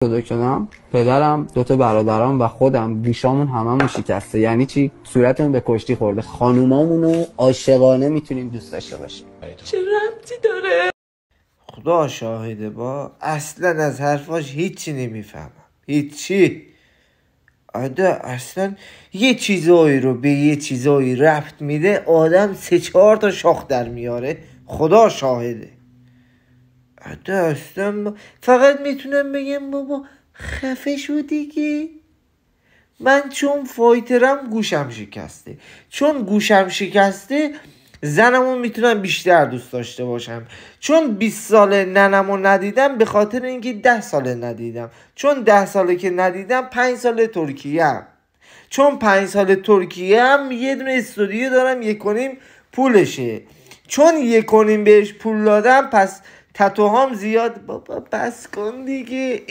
بزرگ شدم پدرم، دوتا برادرام و خودم گوشامون هممون شکسته. یعنی چی؟ صورتمون به کشتی خورده. خانومامونو عاشقانه میتونیم دوست داشته باشیم. چه ربطی داره؟ خدا شاهده با اصلا از حرفاش هیچی نمیفهمم، هیچی. اصلا یه چیزایی رو به یه چیزایی ربط میده، آدم 3-4 تا شاخ در میاره. خدا شاهده. اصلا فقط میتونم بگم بابا خفه شو دیگه. من چون فایترم گوشم شکسته، چون گوشم شکسته زنمو میتونم بیشتر دوست داشته باشم، چون 20 ساله ننمو ندیدم به خاطر اینکه 10 ساله ندیدم، چون 10 ساله که ندیدم 5 ساله ترکیه هم، چون 5 ساله ترکیه هم یه دونه استودیو دارم 1.5 پولشه، چون 1.5 بهش پول دادم پس تتوهام زیاد. بابا بس کن دیگه.